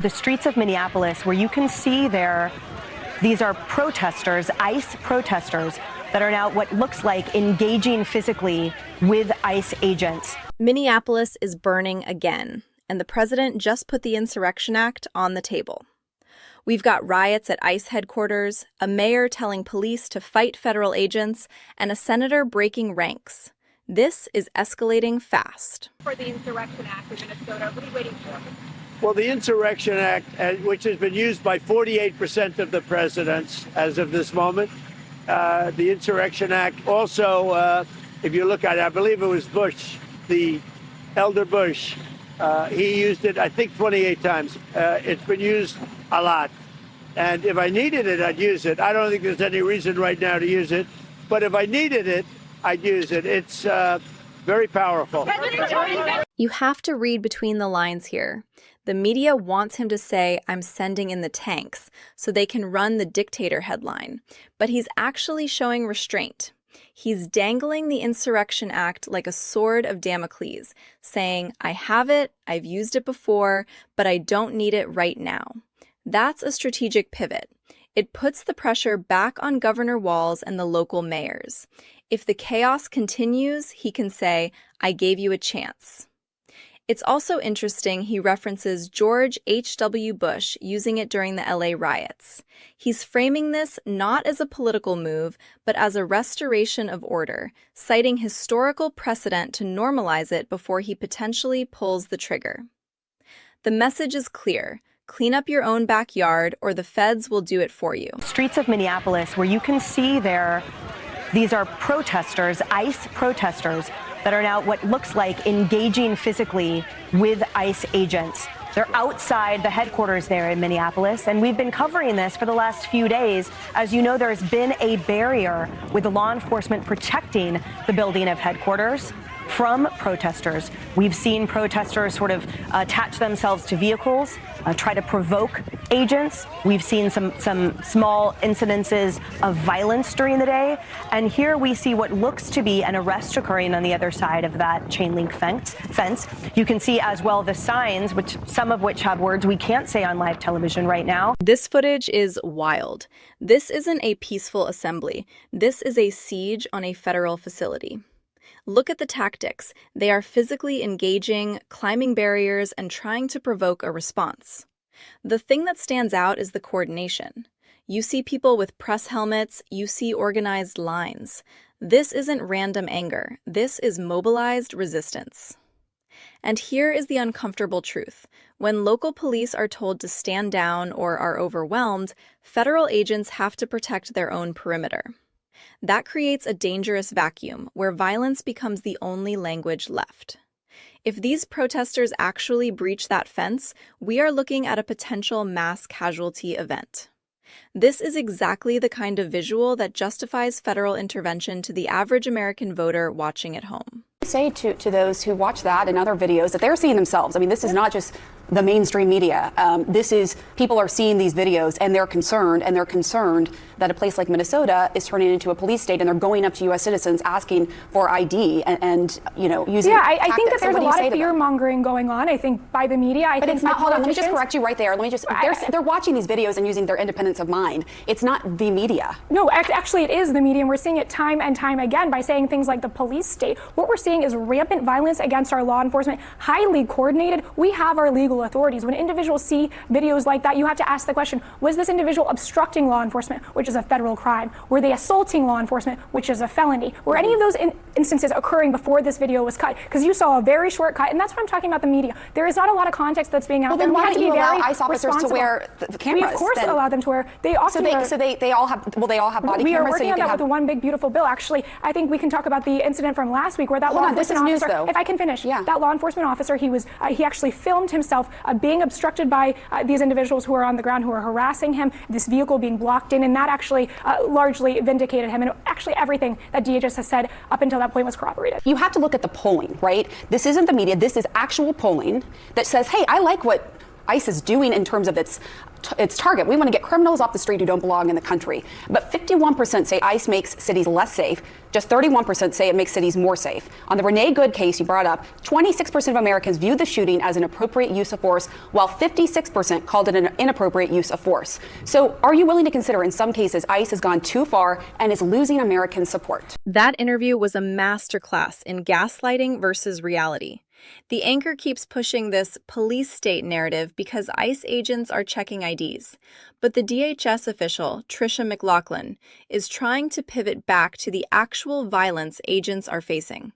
The streets of Minneapolis, where you can see these are protesters, ICE protesters, that are now what looks like engaging physically with ICE agents. Minneapolis is burning again, and the president just put the Insurrection Act on the table. We've got riots at ICE headquarters, a mayor telling police to fight federal agents, and a senator breaking ranks. This is escalating fast. For the Insurrection Act in Minnesota, what are you waiting for? Well, the Insurrection Act, which has been used by 48% of the presidents as of this moment, the Insurrection Act also, if you look at it, I believe it was Bush, the elder Bush, he used it, I think, 28 times. It's been used a lot. And if I needed it, I'd use it. I don't think there's any reason right now to use it. But if I needed it, I'd use it. It's very powerful. You have to read between the lines here. The media wants him to say, "I'm sending in the tanks," so they can run the dictator headline. But he's actually showing restraint. He's dangling the Insurrection Act like a sword of Damocles, saying, "I have it, I've used it before, but I don't need it right now." That's a strategic pivot. It puts the pressure back on Governor Walz and the local mayors. If the chaos continues, he can say, "I gave you a chance." It's also interesting he references George H.W. Bush using it during the LA riots. He's framing this not as a political move, but as a restoration of order, citing historical precedent to normalize it before he potentially pulls the trigger. The message is clear. Clean up your own backyard or the feds will do it for you. Streets of Minneapolis, where you can see these are protesters, ICE protesters, that are now what looks like engaging physically with ICE agents. They're outside the headquarters there in Minneapolis, and we've been covering this for the last few days. As you know, there's been a barrier with law enforcement protecting the building of headquarters from protesters. We've seen protesters sort of attach themselves to vehicles, try to provoke agents. We've seen some small incidences of violence during the day. And here we see what looks to be an arrest occurring on the other side of that chain link fence. You can see as well the signs, some of which have words we can't say on live television right now. This footage is wild. This isn't a peaceful assembly. This is a siege on a federal facility. Look at the tactics. They are physically engaging, climbing barriers, and trying to provoke a response. The thing that stands out is the coordination. You see people with press helmets, you see organized lines. This isn't random anger. This is mobilized resistance. And here is the uncomfortable truth. When local police are told to stand down or are overwhelmed, federal agents have to protect their own perimeter. That creates a dangerous vacuum where violence becomes the only language left. If these protesters actually breach that fence, we are looking at a potential mass casualty event. This is exactly the kind of visual that justifies federal intervention to the average American voter watching at home. Say to those who watch that and other videos that they're seeing themselves. I mean, this is not just the mainstream media. This is people are seeing these videos and they're concerned that a place like Minnesota is turning into a police state and they're going up to U.S. citizens asking for ID and using I think that there's a lot of fear mongering going on. I think by the media. But it's not. Hold on. Let me just correct you right there. They're watching these videos and using their independence of mind. It's not the media. No, actually, it is the media. And we're seeing it time and time again by saying things like the police state. What we're seeing is rampant violence against our law enforcement, highly coordinated. We have our legal authorities. When individuals see videos like that, you have to ask the question, was this individual obstructing law enforcement, which is a federal crime? Were they assaulting law enforcement, which is a felony? Were any of those instances occurring before this video was cut? Because you saw a very short cut, and that's what I'm talking about the media. There is not a lot of context that's being out there. Then why have to don't be you allow very ICE officers to wear the cameras? We of course allow them to wear. They often they all have body cameras. We are working on that with the one big beautiful bill. Actually, I think we can talk about the incident from last week where that law enforcement officer. If I can finish, that law enforcement officer, he actually filmed himself being obstructed by these individuals who are on the ground who are harassing him. This vehicle being blocked in, and that actually largely vindicated him. And actually, everything that DHS has said up until that point was corroborated. You have to look at the polling, right? This isn't the media. This is actual polling that says, hey, I like what ICE is doing in terms of its target. We want to get criminals off the street who don't belong in the country. But 51% say ICE makes cities less safe. Just 31% say it makes cities more safe. On the Renee Good case you brought up, 26% of Americans viewed the shooting as an appropriate use of force, while 56% called it an inappropriate use of force. So are you willing to consider in some cases ICE has gone too far and is losing American support? That interview was a masterclass in gaslighting versus reality. The anchor keeps pushing this police state narrative because ICE agents are checking IDs. But the DHS official, Tricia McLaughlin, is trying to pivot back to the actual violence agents are facing.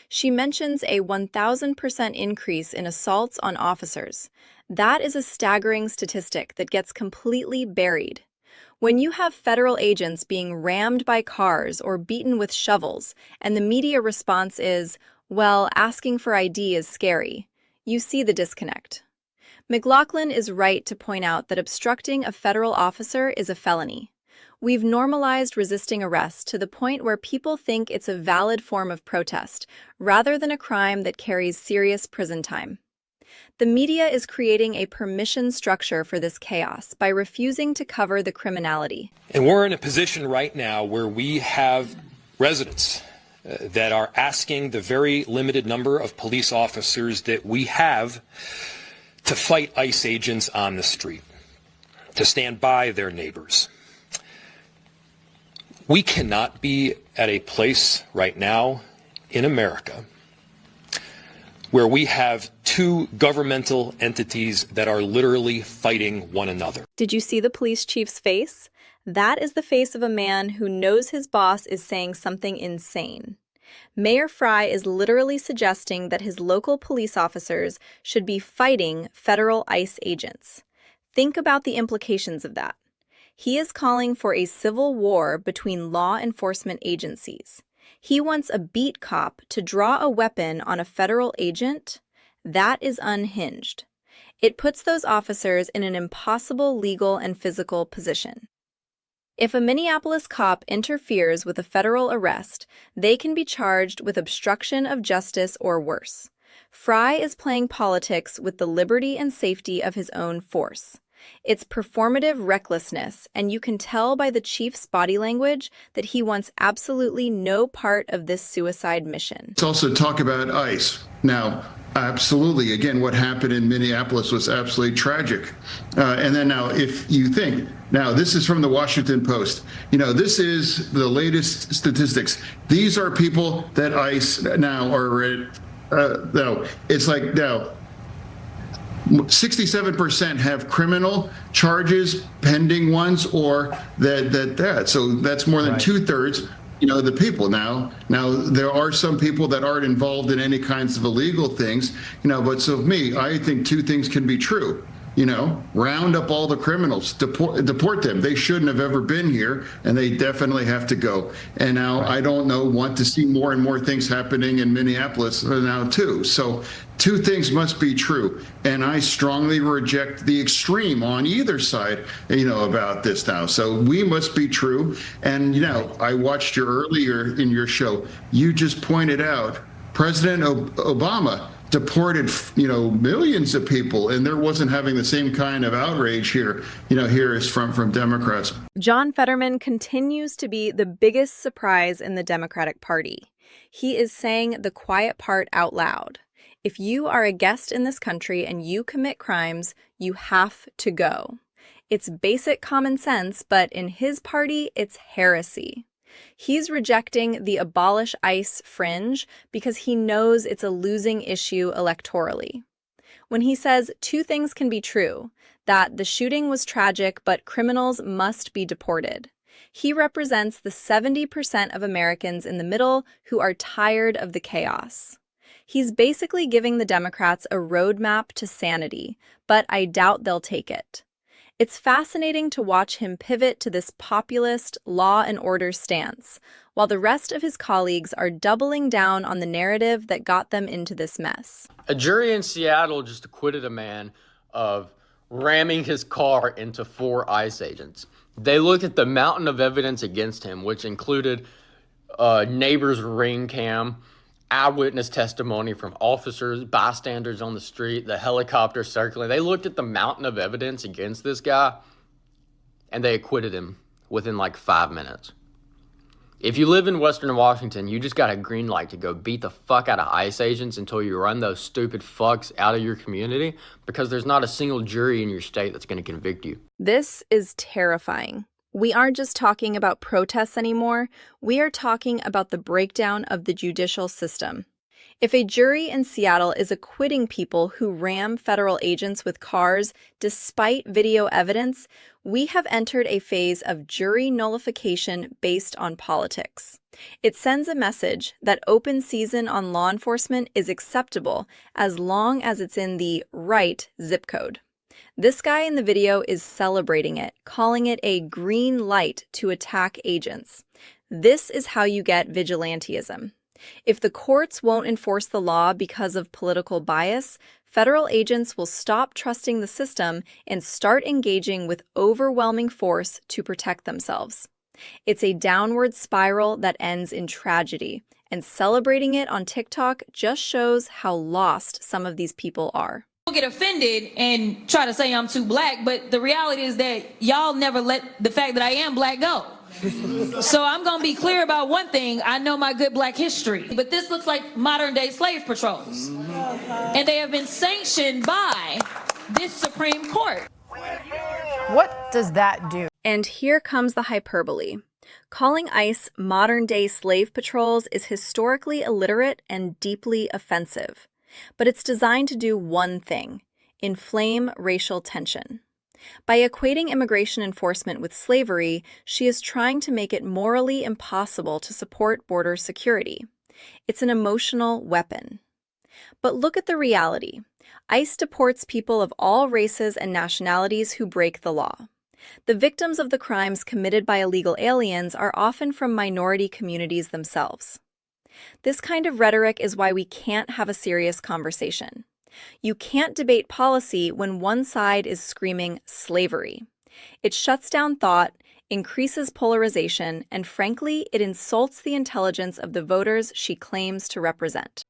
She mentions a 1,000% increase in assaults on officers. That is a staggering statistic that gets completely buried. When you have federal agents being rammed by cars or beaten with shovels, and the media response is, well, asking for ID is scary, you see the disconnect. McLaughlin is right to point out that obstructing a federal officer is a felony. We've normalized resisting arrest to the point where people think it's a valid form of protest, rather than a crime that carries serious prison time. The media is creating a permission structure for this chaos by refusing to cover the criminality. And we're in a position right now where we have residents that are asking the very limited number of police officers that we have to fight ICE agents on the street, to stand by their neighbors. We cannot be at a place right now in America where we have two governmental entities that are literally fighting one another. Did you see the police chief's face? That is the face of a man who knows his boss is saying something insane. Mayor Frey is literally suggesting that his local police officers should be fighting federal ICE agents. Think about the implications of that. He is calling for a civil war between law enforcement agencies. He wants a beat cop to draw a weapon on a federal agent. That is unhinged. It puts those officers in an impossible legal and physical position. If a Minneapolis cop interferes with a federal arrest, they can be charged with obstruction of justice or worse. Frey is playing politics with the liberty and safety of his own force. It's performative recklessness, and you can tell by the chief's body language that he wants absolutely no part of this suicide mission. Let's also talk about ICE. Now, absolutely, again, what happened in Minneapolis was absolutely tragic. And then now, if you think, now this is from the Washington Post, this is the latest statistics. These are people that ICE now are, it's like now, 67% have criminal charges, pending ones, or that. So that's more than two-thirds, the people. Now there are some people that aren't involved in any kinds of illegal things, but so me, I think two things can be true. Round up all the criminals, deport them. They shouldn't have ever been here, and they definitely have to go. And now I don't want to see more and more things happening in Minneapolis now too. So two things must be true, and I strongly reject the extreme on either side, about this now. So we must be true. And I watched you earlier in your show. You just pointed out President Obama deported, millions of people, and there wasn't having the same kind of outrage here, here is from Democrats. John Fetterman continues to be the biggest surprise in the Democratic Party. He is saying the quiet part out loud. If you are a guest in this country and you commit crimes, you have to go. It's basic common sense, but in his party, it's heresy. He's rejecting the abolish ICE fringe because he knows it's a losing issue electorally. When he says two things can be true, that the shooting was tragic but criminals must be deported, he represents the 70% of Americans in the middle who are tired of the chaos. He's basically giving the Democrats a roadmap to sanity, but I doubt they'll take it. It's fascinating to watch him pivot to this populist law and order stance, while the rest of his colleagues are doubling down on the narrative that got them into this mess. A jury in Seattle just acquitted a man of ramming his car into 4 ICE agents. They looked at the mountain of evidence against him, which included neighbor's ring cam, eyewitness testimony from officers, bystanders on the street, the helicopter circling. They looked at the mountain of evidence against this guy, and they acquitted him within like 5 minutes. If you live in Western Washington, you just got a green light to go beat the fuck out of ICE agents until you run those stupid fucks out of your community, because there's not a single jury in your state that's going to convict you. This is terrifying. We aren't just talking about protests anymore. We are talking about the breakdown of the judicial system. If a jury in Seattle is acquitting people who ram federal agents with cars despite video evidence, we have entered a phase of jury nullification based on politics. It sends a message that open season on law enforcement is acceptable as long as it's in the right zip code. This guy in the video is celebrating it, calling it a green light to attack agents. This is how you get vigilantism. If the courts won't enforce the law because of political bias, federal agents will stop trusting the system and start engaging with overwhelming force to protect themselves. It's a downward spiral that ends in tragedy, and celebrating it on TikTok just shows how lost some of these people are. People get offended and try to say I'm too black, but the reality is that y'all never let the fact that I am black go. So I'm going to be clear about one thing. I know my good black history, but this looks like modern day slave patrols. And they have been sanctioned by this Supreme Court. What does that do? And here comes the hyperbole. Calling ICE modern-day slave patrols is historically illiterate and deeply offensive. But it's designed to do one thing: inflame racial tension. By equating immigration enforcement with slavery, she is trying to make it morally impossible to support border security. It's an emotional weapon. But look at the reality. ICE deports people of all races and nationalities who break the law. The victims of the crimes committed by illegal aliens are often from minority communities themselves. This kind of rhetoric is why we can't have a serious conversation. You can't debate policy when one side is screaming slavery. It shuts down thought, increases polarization, and frankly, it insults the intelligence of the voters she claims to represent.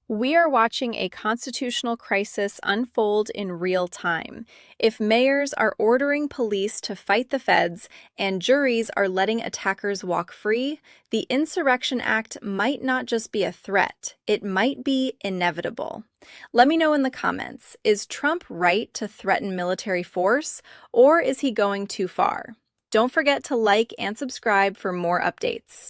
We are watching a constitutional crisis unfold in real time. If mayors are ordering police to fight the feds and juries are letting attackers walk free, the Insurrection Act might not just be a threat, it might be inevitable. Let me know in the comments, is Trump right to threaten military force, or is he going too far? Don't forget to like and subscribe for more updates.